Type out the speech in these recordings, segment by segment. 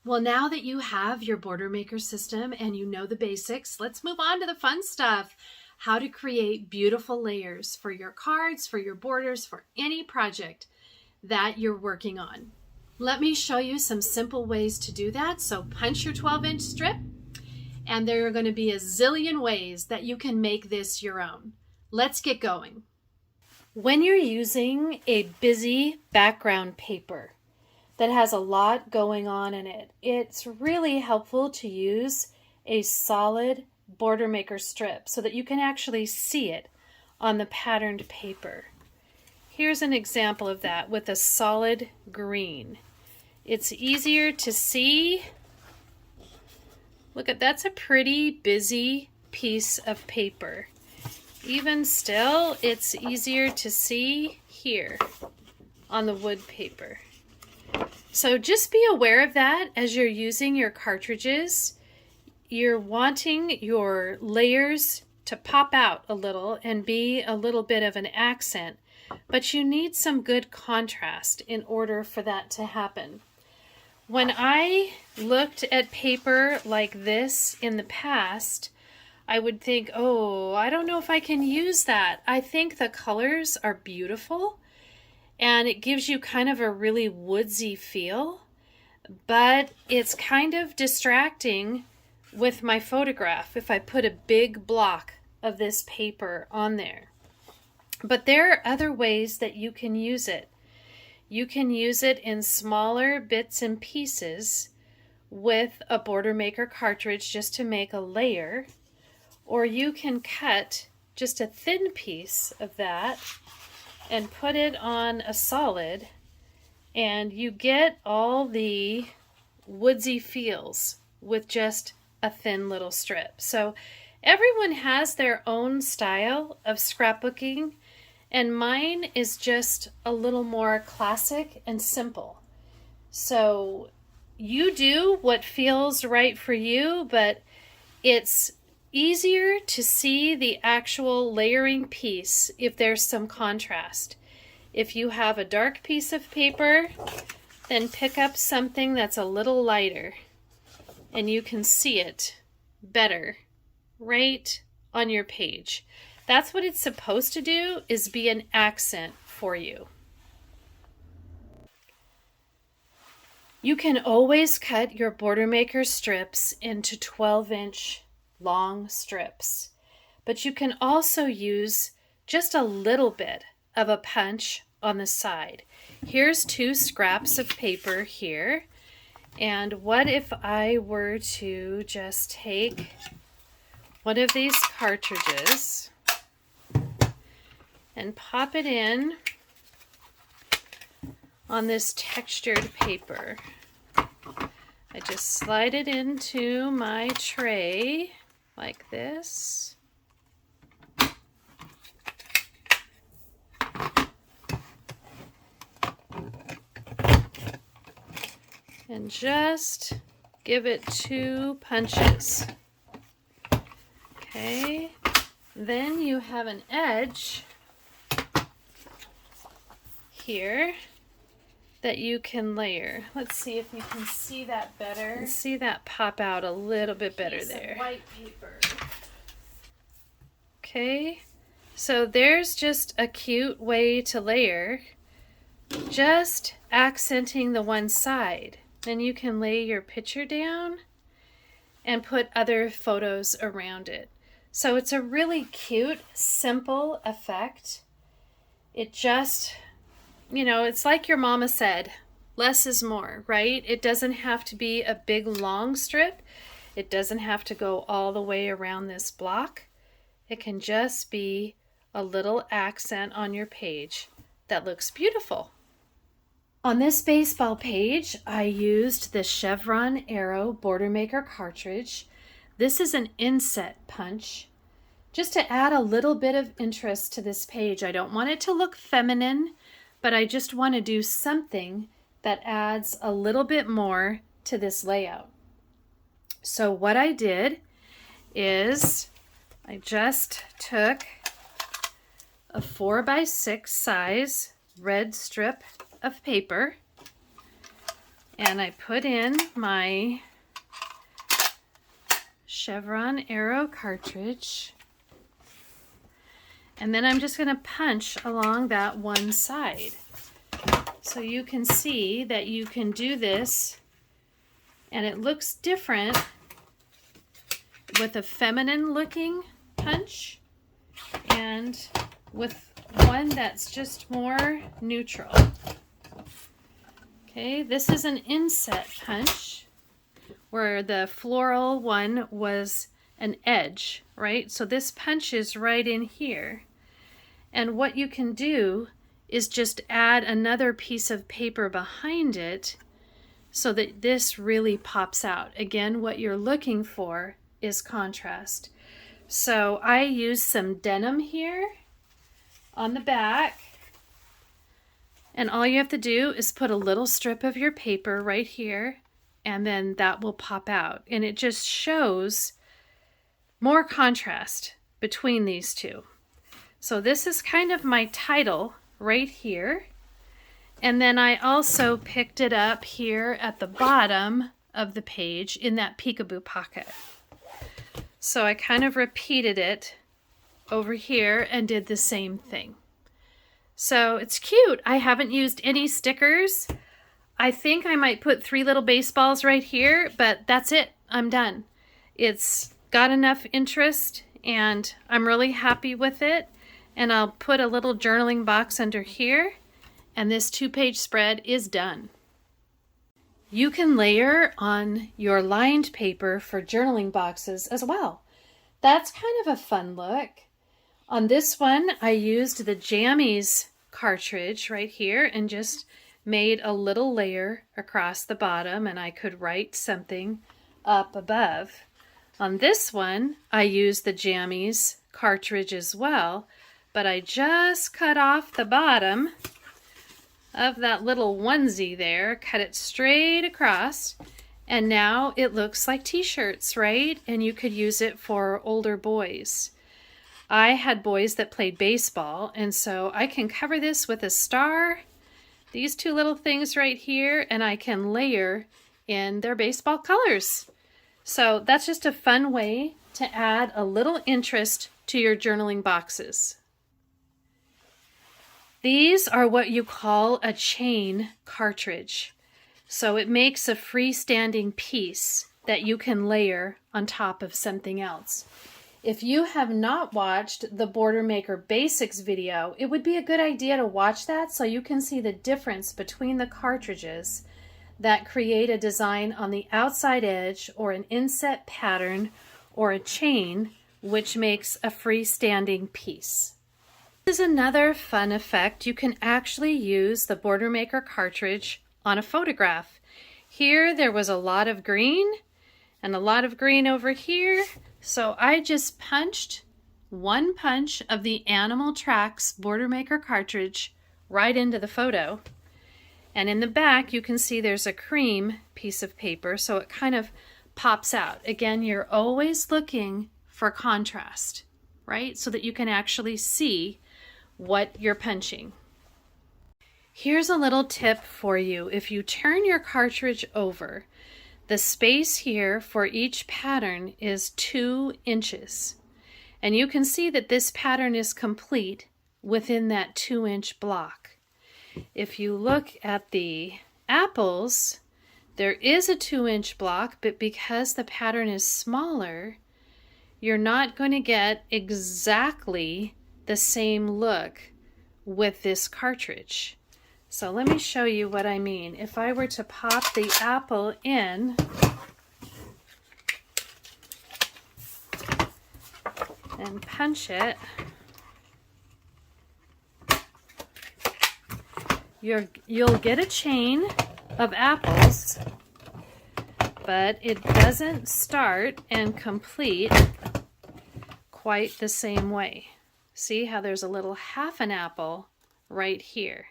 Well, now that you have your Bordermaker system and you know the basics, let's move on to the fun stuff. How to create beautiful layers for your cards, for your borders, for any project that you're working on. Let me show you some simple ways to do that. So punch your 12-inch strip, and there are going to be a zillion ways that you can make this your own. Let's get going. When you're using a busy background paper that has a lot going on in it, it's really helpful to use a solid Bordermaker strip so that you can actually see it on the patterned paper. Here's an example of that with a solid green. It's easier to see. Look at, that's a pretty busy piece of paper. Even still, it's easier to see here on the wood paper. So just be aware of that as you're using your cartridges. You're wanting your layers to pop out a little and be a little bit of an accent, but you need some good contrast in order for that to happen. When I looked at paper like this in the past, I would think, oh, I don't know if I can use that. I think the colors are beautiful and it gives you kind of a really woodsy feel, but it's kind of distracting with my photograph if I put a big block of this paper on there. But there are other ways that you can use it. You can use it in smaller bits and pieces with a Bordermaker cartridge just to make a layer, or you can cut just a thin piece of that and put it on a solid, and you get all the woodsy feels with just a thin little strip. So everyone has their own style of scrapbooking, and mine is just a little more classic and simple. So you do what feels right for you, but it's easier to see the actual layering piece if there's some contrast. If you have a dark piece of paper, then pick up something that's a little lighter and you can see it better right on your page. That's what it's supposed to do, is be an accent for you. You can always cut your Bordermaker strips into 12-inch long strips, but you can also use just a little bit of a punch on the side. Here's 2 scraps of paper here, and what if I were to just take one of these cartridges and pop it in on this textured paper. I just slide it into my tray like this. And just give it 2 punches. Okay, then you have an edge here that you can layer. Let's see if you can see that better. See that pop out a little bit better there. White paper. Okay, so there's just a cute way to layer, just accenting the one side. Then you can lay your picture down and put other photos around it. So it's a really cute, simple effect. It just, you know, it's like your mama said, less is more, right? It doesn't have to be a big long strip. It doesn't have to go all the way around this block. It can just be a little accent on your page that looks beautiful. On this baseball page, I used the Chevron Arrow Bordermaker cartridge. This is an inset punch, just to add a little bit of interest to this page. I don't want it to look feminine, but I just want to do something that adds a little bit more to this layout. So what I did is I just took a 4x6 size red strip of paper, And I put in my chevron arrow cartridge. And then I'm just going to punch along that one side. So you can see that you can do this and it looks different with a feminine looking punch and with one that's just more neutral. Okay, this is an inset punch where the floral one was an edge, right? So this punch is right in here. And what you can do is just add another piece of paper behind it so that this really pops out. Again, what you're looking for is contrast. So I use some denim here on the back, and all you have to do is put a little strip of your paper right here, and then that will pop out. And it just shows more contrast between these two. So this is kind of my title right here. And then I also picked it up here at the bottom of the page in that peekaboo pocket. So I kind of repeated it over here and did the same thing. So it's cute. I haven't used any stickers. I think I might put 3 little baseballs right here, but that's it. I'm done. It's got enough interest and I'm really happy with it. And I'll put a little journaling box under here, and this 2-page spread is done. You can layer on your lined paper for journaling boxes as well. That's kind of a fun look. On this one, I used the Jammies cartridge right here and just made a little layer across the bottom, and I could write something up above. On this one, I used the Jammies cartridge as well, but I just cut off the bottom of that little onesie there, cut it straight across, and now it looks like t-shirts, right? And you could use it for older boys. I had boys that played baseball, and so I can cover this with a star, these 2 little things right here, and I can layer in their baseball colors. So that's just a fun way to add a little interest to your journaling boxes. These are what you call a chain cartridge. So it makes a freestanding piece that you can layer on top of something else. If you have not watched the Bordermaker Basics video, it would be a good idea to watch that so you can see the difference between the cartridges that create a design on the outside edge or an inset pattern or a chain, which makes a freestanding piece. This is another fun effect. You can actually use the Bordermaker cartridge on a photograph. Here there was a lot of green and a lot of green over here. So I just punched one punch of the Animal Tracks Bordermaker cartridge right into the photo. And in the back you can see there's a cream piece of paper, so it kind of pops out. Again, you're always looking for contrast, right? So that you can actually see what you're punching. Here's a little tip for you. If you turn your cartridge over, the space here for each pattern is 2 inches. And you can see that this pattern is complete within that 2-inch block. If you look at the apples, there is a 2-inch block, but because the pattern is smaller, you're not going to get exactly the same look with this cartridge. So let me show you what I mean. If I were to pop the apple in and punch it, you'll get a chain of apples, but it doesn't start and complete quite the same way. See how there's a little half an apple right here.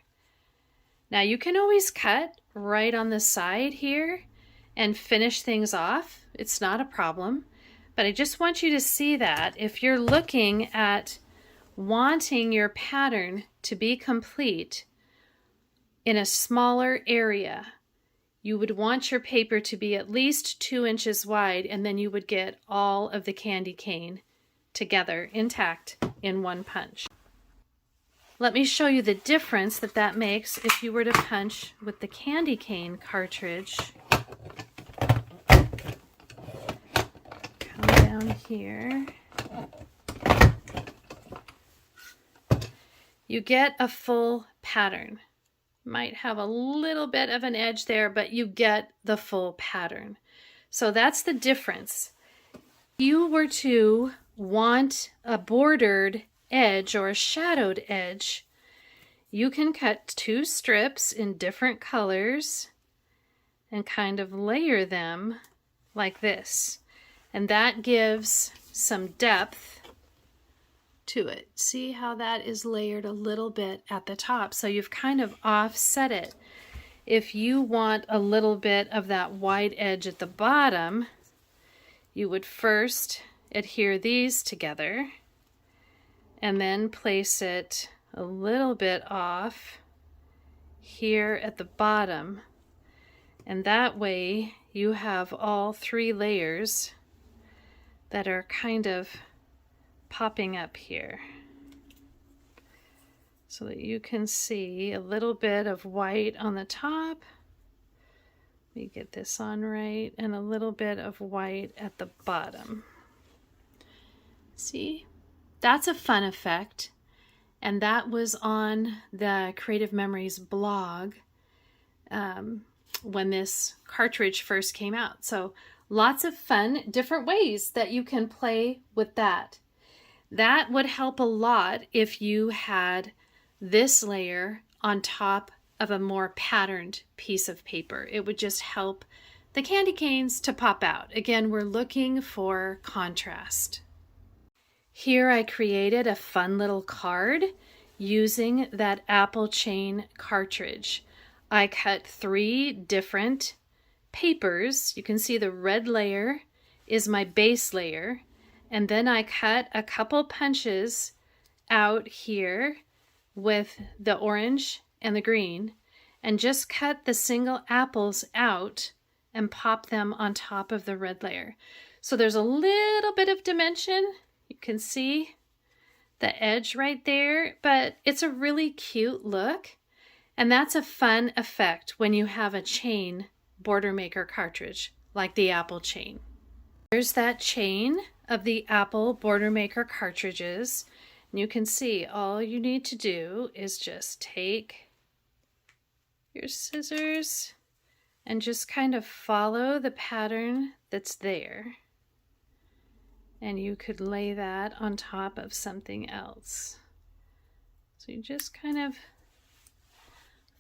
Now you can always cut right on the side here and finish things off. It's not a problem, but I just want you to see that if you're looking at wanting your pattern to be complete in a smaller area, you would want your paper to be at least 2 inches wide, and then you would get all of the candy cane together intact in one punch. Let me show you the difference that makes if you were to punch with the candy cane cartridge. Come down here. You get a full pattern. Might have a little bit of an edge there, but you get the full pattern. So that's the difference. If you were to want a bordered edge or a shadowed edge, you can cut 2 strips in different colors and kind of layer them like this. And that gives some depth to it. See how that is layered a little bit at the top, so you've kind of offset it. If you want a little bit of that wide edge at the bottom, you would first adhere these together and then place it a little bit off here at the bottom, and that way you have all 3 layers that are kind of popping up here, so that you can see a little bit of white on the top. Let me get this on right, and a little bit of white at the bottom. See? That's a fun effect, and that was on the Creative Memories blog when this cartridge first came out. So lots of fun, different ways that you can play with that. That would help a lot if you had this layer on top of a more patterned piece of paper. It would just help the candy canes to pop out. Again, we're looking for contrast. Here I created a fun little card using that apple chain cartridge. I cut 3 different papers. You can see the red layer is my base layer. And then I cut a couple punches out here with the orange and the green, and just cut the single apples out and pop them on top of the red layer. So there's a little bit of dimension. You can see the edge right there, but it's a really cute look. And that's a fun effect when you have a chain Bordermaker cartridge like the apple chain. Here's that chain of the Apple Bordermaker cartridges. And you can see all you need to do is just take your scissors and just kind of follow the pattern that's there. And you could lay that on top of something else. So you just kind of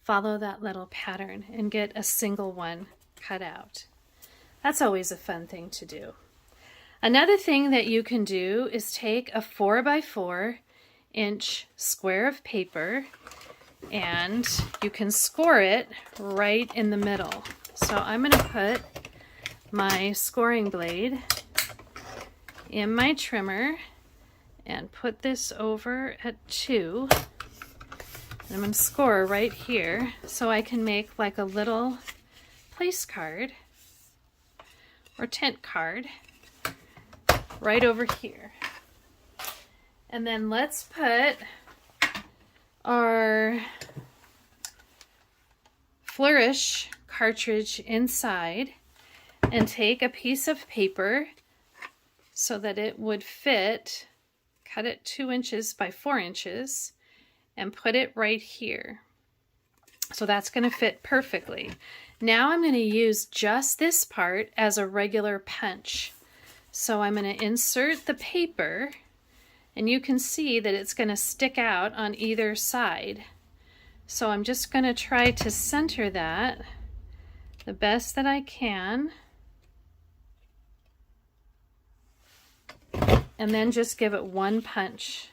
follow that little pattern and get a single one cut out. That's always a fun thing to do. Another thing that you can do is take a 4x4 inch square of paper, and you can score it right in the middle. So I'm going to put my scoring blade in my trimmer and put this over at 2. And I'm going to score right here so I can make like a little place card or tent card right over here. And then let's put our Flourish cartridge inside and take a piece of paper so that it would fit, cut it 2 inches by 4 inches and put it right here. So that's going to fit perfectly. Now I'm going to use just this part as a regular punch. So I'm going to insert the paper, and you can see that it's going to stick out on either side. So I'm just going to try to center that the best that I can. And then just give it one punch.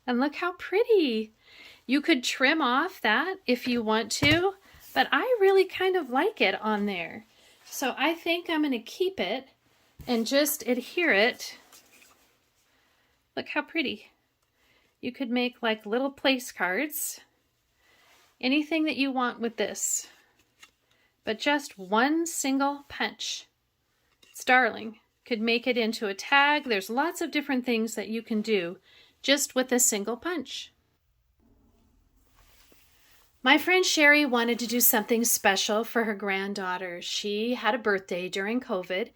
And look how pretty! You could trim off that if you want to, but I really kind of like it on there. So I think I'm going to keep it and just adhere it. Look how pretty. You could make like little place cards. Anything that you want with this. but just one single punch. It's darling. Could make it into a tag. There's lots of different things that you can do just with a single punch. My friend Sherry wanted to do something special for her granddaughter. She had a birthday during COVID,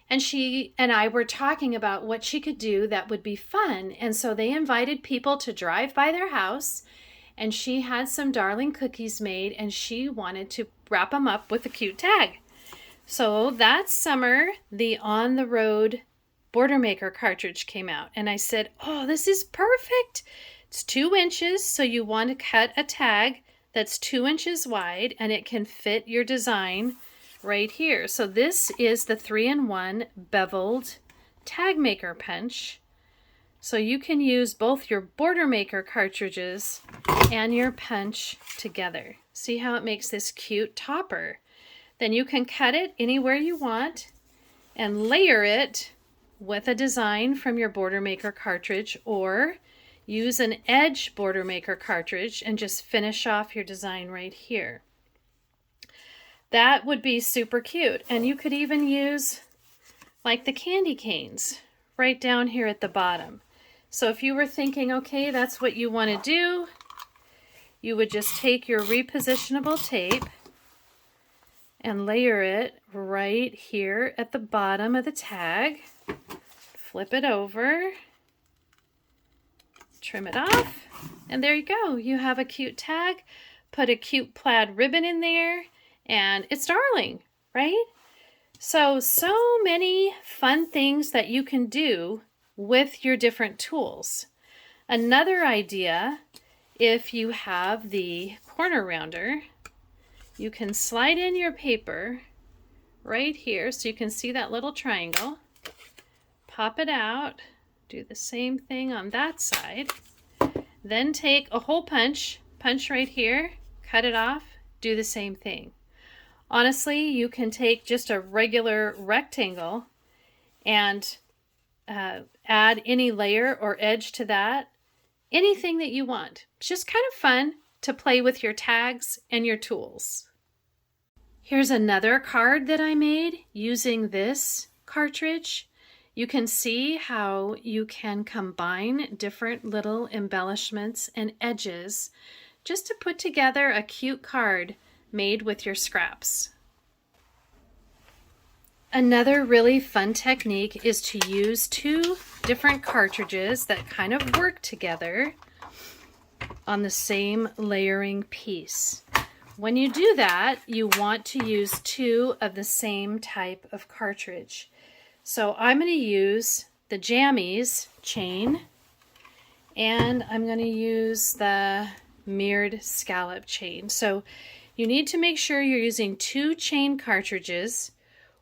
and she and I were talking about what she could do that would be fun. And so they invited people to drive by their house, and she had some darling cookies made, and she wanted to wrap them up with a cute tag. So that summer, the On the Road Bordermaker cartridge came out, and I said, oh, this is perfect. It's 2 inches, so you want to cut a tag that's 2 inches wide, and it can fit your design right here. So this is the 3-in-1 beveled tag maker punch. So you can use both your Bordermaker cartridges and your punch together. See how it makes this cute topper? Then you can cut it anywhere you want and layer it with a design from your Bordermaker cartridge, or use an edge Bordermaker cartridge and just finish off your design right here. That would be super cute. And you could even use like the candy canes right down here at the bottom. So if you were thinking, okay, that's what you want to do, you would just take your repositionable tape and layer it right here at the bottom of the tag. Flip it over, trim it off, and there you go. You have a cute tag. Put a cute plaid ribbon in there, and it's darling, right? So many fun things that you can do with your different tools. Another idea, if you have the corner rounder, you can slide in your paper right here so you can see that little triangle. Pop it out, do the same thing on that side. Then take a hole punch right here, cut it off, do the same thing. Honestly, you can take just a regular rectangle and add any layer or edge to that, anything that you want. It's just kind of fun to play with your tags and your tools. Here's another card that I made using this cartridge. You can see how you can combine different little embellishments and edges just to put together a cute card made with your scraps. Another really fun technique is to use 2 different cartridges that kind of work together on the same layering piece. When you do that, you want to use 2 of the same type of cartridge. So I'm going to use the Jammies chain, and I'm going to use the mirrored scallop chain. So you need to make sure you're using 2 chain cartridges,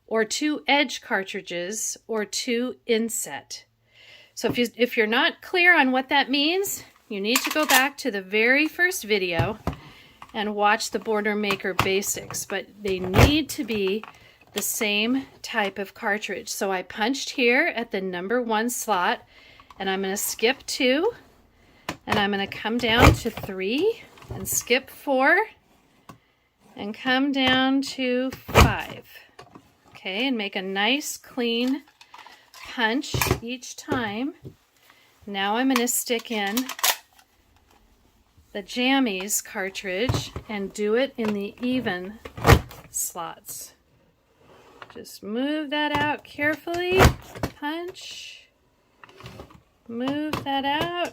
or 2 edge cartridges, or 2 inset. So if you're not clear on what that means, you need to go back to the very first video and watch the Bordermaker basics, but they need to be the same type of cartridge. So I punched here at the number 1 slot, and I'm going to skip 2, and I'm going to come down to 3 and skip 4 and come down to 5. Okay, and make a nice clean punch each time. Now I'm going to stick in the Jammies cartridge and do it in the even slots. Just move that out carefully, punch, move that out.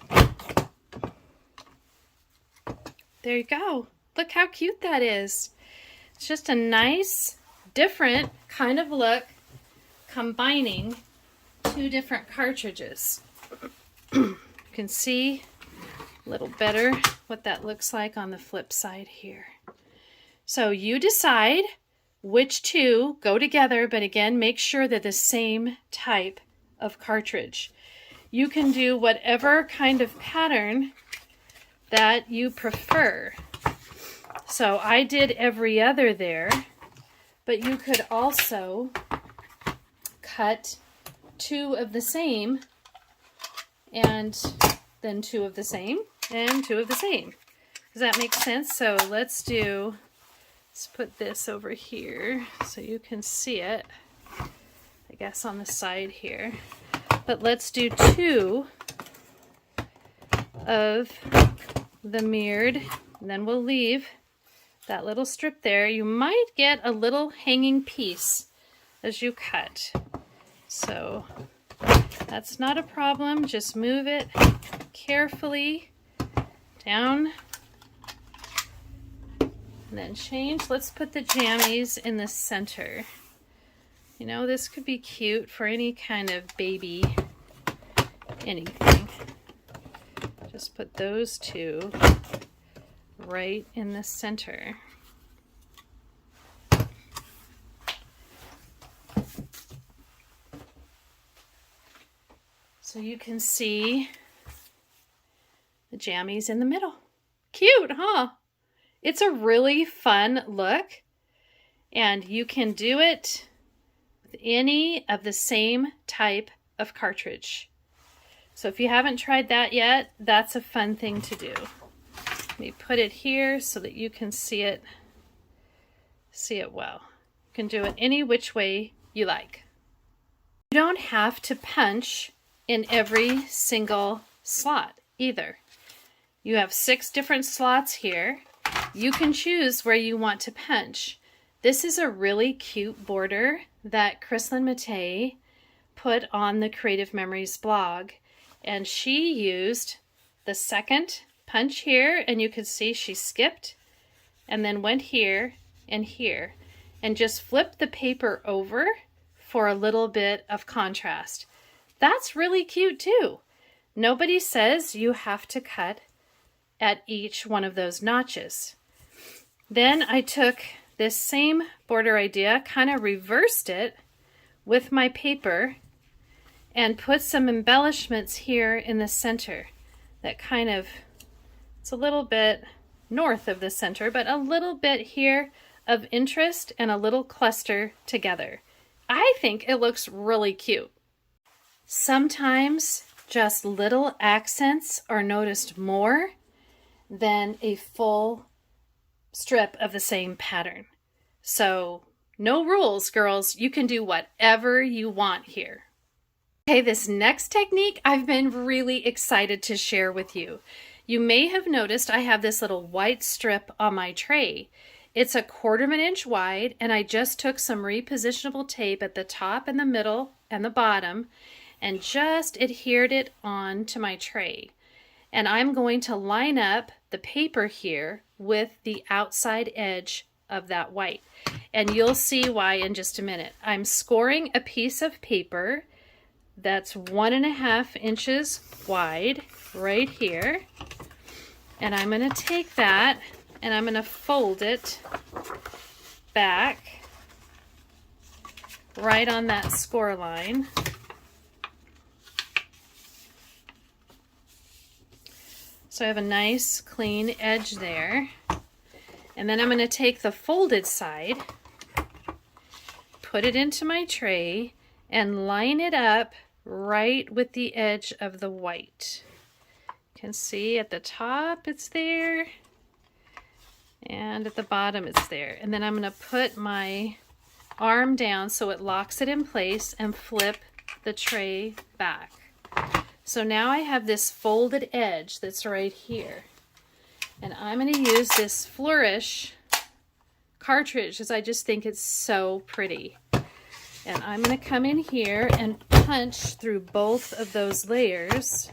There you go. Look how cute that is. It's just a nice, different kind of look, combining 2 different cartridges. You can see a little better what that looks like on the flip side here. So you decide which 2 go together, but again, make sure they're the same type of cartridge. You can do whatever kind of pattern that you prefer. So I did every other there, but you could also cut 2 of the same, and then 2 of the same, and 2 of the same. Does that make sense? So let's do Let's put this over here so you can see it, I guess on the side here. But let's do 2 of the mirrored, and then we'll leave that little strip there. You might get a little hanging piece as you cut, so that's not a problem. Just move it carefully down and then change. Let's put the jammies in the center. You know, this could be cute for any kind of baby anything. Just put those 2 right in the center. So you can see the jammies in the middle. Cute, huh? It's a really fun look, and you can do it with any of the same type of cartridge. So if you haven't tried that yet, that's a fun thing to do. Let me put it here so that you can see it well. You can do it any which way you like. You don't have to punch in every single slot either. You have 6 different slots here. You can choose where you want to punch. This is a really cute border that Chrislyn Matei put on the Creative Memories blog, and she used the second punch here, and you can see she skipped and then went here and here and just flipped the paper over for a little bit of contrast. That's really cute too. Nobody says you have to cut at each one of those notches. Then I took this same border idea, kind of reversed it with my paper and put some embellishments here in the center that kind of, it's a little bit north of the center, but a little bit here of interest and a little cluster together. I think it looks really cute. Sometimes just little accents are noticed more than a full strip of the same pattern. So no rules, girls. You can do whatever you want here. Okay, this next technique I've been really excited to share with you. You may have noticed I have this little white strip on my tray. It's a 1/4 of an inch wide, and I just took some repositionable tape at the top and the middle and the bottom and just adhered it onto my tray. And I'm going to line up the paper here with the outside edge of that white. And you'll see why in just a minute. I'm scoring a piece of paper that's 1.5 inches wide right here. And I'm going to take that and I'm going to fold it back right on that score line. So I have a nice clean edge there. And then I'm going to take the folded side, put it into my tray, and line it up right with the edge of the white. You can see at the top it's there, and at the bottom it's there. And then I'm going to put my arm down so it locks it in place and flip the tray back. So now I have this folded edge that's right here. And I'm going to use this Flourish cartridge because I just think it's so pretty. And I'm going to come in here and punch through both of those layers.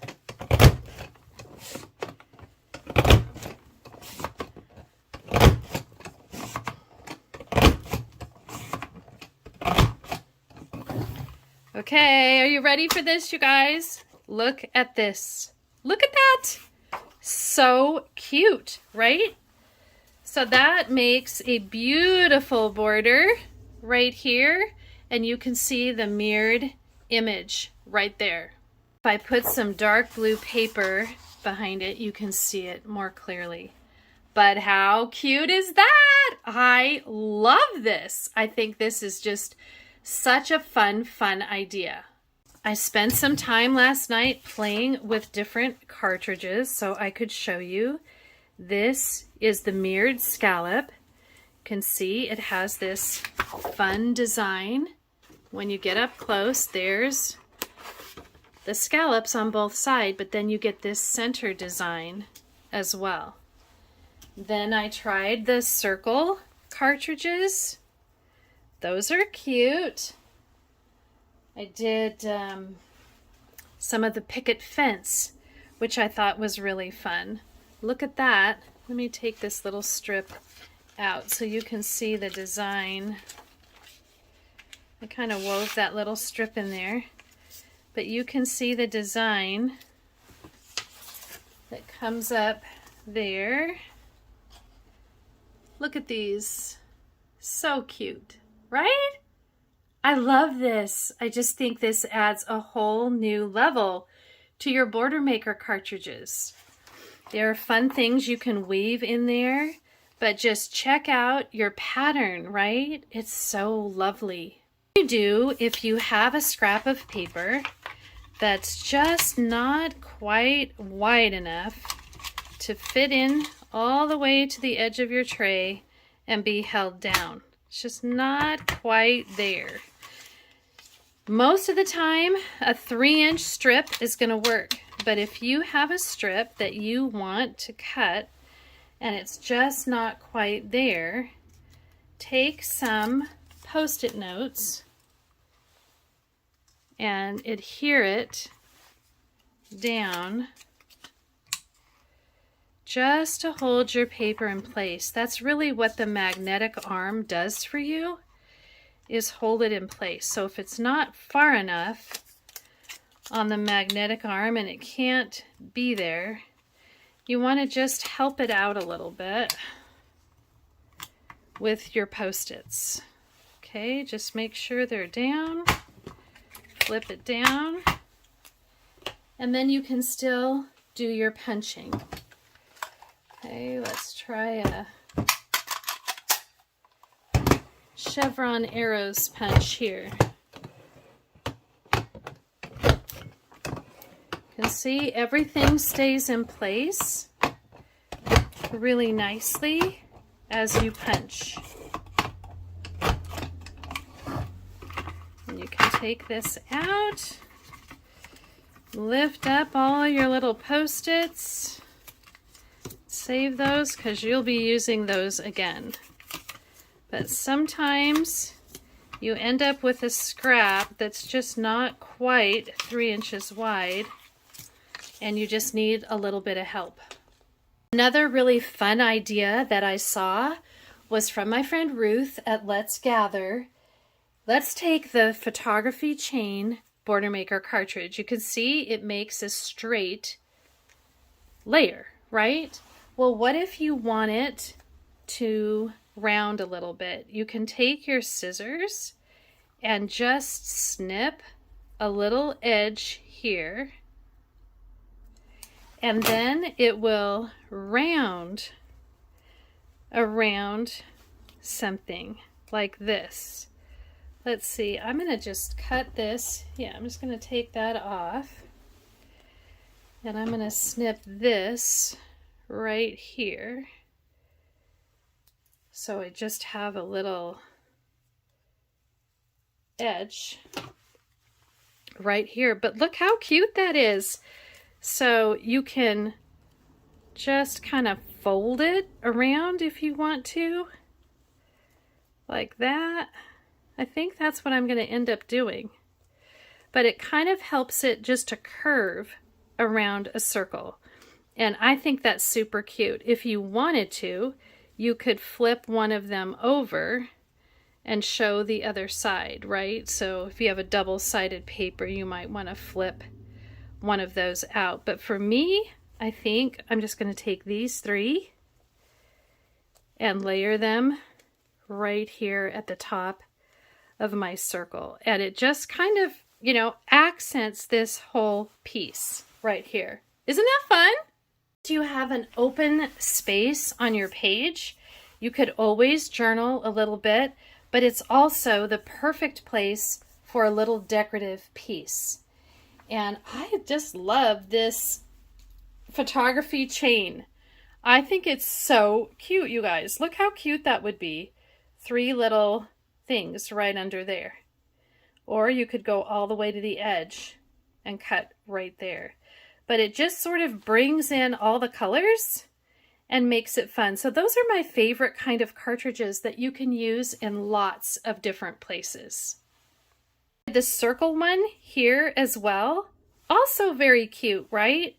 Okay, are you ready for this, you guys? Look at this. Look at that. So cute, right? So that makes a beautiful border right here, and you can see the mirrored image right there. If I put some dark blue paper behind it, you can see it more clearly. But how cute is that? I love this. I think this is just such a fun idea. I spent some time last night playing with different cartridges so I could show you. This is the mirrored scallop. can see it has this fun design. When you get up close, there's the scallops on both sides, but then you get this center design as well. Then I tried the circle cartridges. Those are cute. I did some of the picket fence, which I thought was really fun. Look at that. Let me take this little strip out so you can see the design. I kind of wove that little strip in there, but you can see the design that comes up there. Look at these. So cute, right? I love this. I just think this adds a whole new level to your Bordermaker cartridges. There are fun things you can weave in there, but just check out your pattern, right? It's so lovely. What you do if you have a scrap of paper that's just not quite wide enough to fit in all the way to the edge of your tray and be held down. It's just not quite there. Most of the time, a 3-inch strip is going to work. But if you have a strip that you want to cut and it's just not quite there, take some Post-it notes and adhere it down just to hold your paper in place. That's really what the magnetic arm does for you, is hold it in place. So if it's not far enough on the magnetic arm and it can't be there, you want to just help it out a little bit with your Post-its. Okay, just make sure they're down, flip it down, and then you can still do your punching. Okay, let's try a chevron arrows punch here. You can see everything stays in place really nicely as you punch. And you can take this out, lift up all your little Post-its, save those because you'll be using those again. But sometimes you end up with a scrap that's just not quite 3 inches wide, and you just need a little bit of help. Another really fun idea that I saw was from my friend Ruth at Let's Gather. Let's take the photography chain Bordermaker cartridge. You can see it makes a straight layer, right? Well, what if you want it to round a little bit? You can take your scissors and just snip a little edge here, and then it will round around something like this. Let's see, I'm going to just cut this. Yeah, I'm just going to take that off, and I'm going to snip this right here. So I just have a little edge right here, but look how cute that is. So you can just kind of fold it around if you want to, like that. I think that's what I'm going to end up doing. But it kind of helps it just to curve around a circle. And I think that's super cute. If you wanted to, you could flip one of them over and show the other side, right? So if you have a double-sided paper, you might want to flip one of those out. But for me, I think I'm just going to take these 3 and layer them right here at the top of my circle. And it just kind of, you know, accents this whole piece right here. Isn't that fun? Do you have an open space on your page? You could always journal a little bit, but it's also the perfect place for a little decorative piece. And I just love this photography chain. I think it's so cute, you guys. Look how cute that would be 3 little things right under there. Or you could go all the way to the edge and cut right there. But it just sort of brings in all the colors and makes it fun. So those are my favorite kind of cartridges that you can use in lots of different places. The circle one here as well, also very cute, right?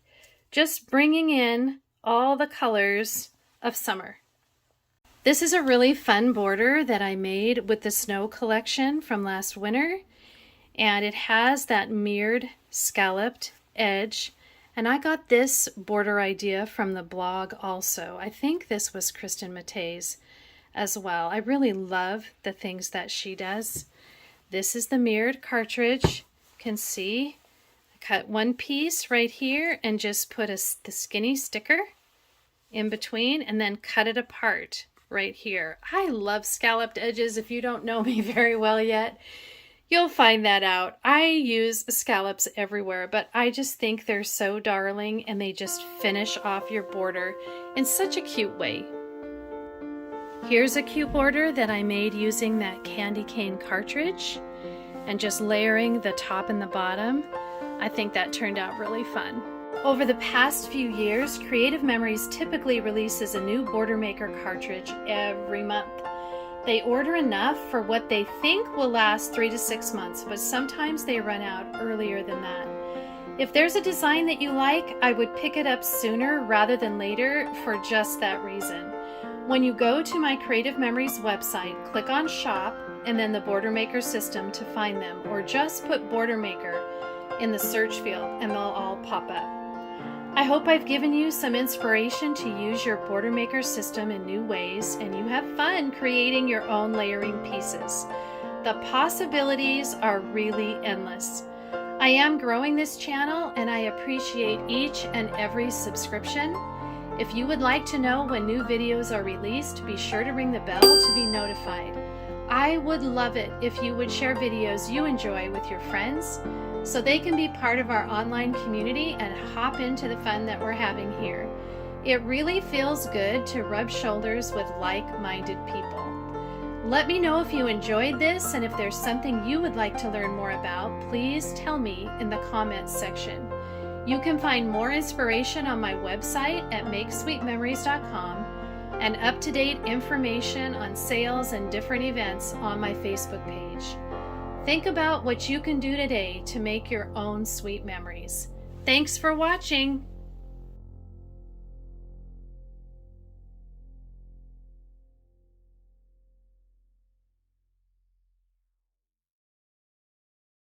Just bringing in all the colors of summer. This is a really fun border that I made with the snow collection from last winter, and it has that mirrored scalloped edge. And I got this border idea from the blog also. I think this was Kristen Matei's as well. I really love the things that she does. This is the mirrored cartridge. You can see I cut one piece right here and just put the skinny sticker in between and then cut it apart right here. I love scalloped edges. If you don't know me very well yet, you'll find that out. I use scallops everywhere, but I just think they're so darling and they just finish off your border in such a cute way. Here's a cute border that I made using that candy cane cartridge and just layering the top and the bottom. I think that turned out really fun. Over the past few years, Creative Memories typically releases a new Bordermaker cartridge every month. They order enough for what they think will last 3 to 6 months, but sometimes they run out earlier than that. If there's a design that you like, I would pick it up sooner rather than later for just that reason. When you go to my Creative Memories website, click on Shop and then the Bordermaker System to find them, or just put Bordermaker in the search field and they'll all pop up. I hope I've given you some inspiration to use your Bordermaker system in new ways and you have fun creating your own layering pieces. The possibilities are really endless. I am growing this channel and I appreciate each and every subscription. If you would like to know when new videos are released, be sure to ring the bell to be notified. I would love it if you would share videos you enjoy with your friends, so they can be part of our online community and hop into the fun that we're having here. It really feels good to rub shoulders with like-minded people. Let me know if you enjoyed this, and if there's something you would like to learn more about, please tell me in the comments section. You can find more inspiration on my website at makesweetmemories.com and up-to-date information on sales and different events on my Facebook page. Think about what you can do today to make your own sweet memories. Thanks for watching.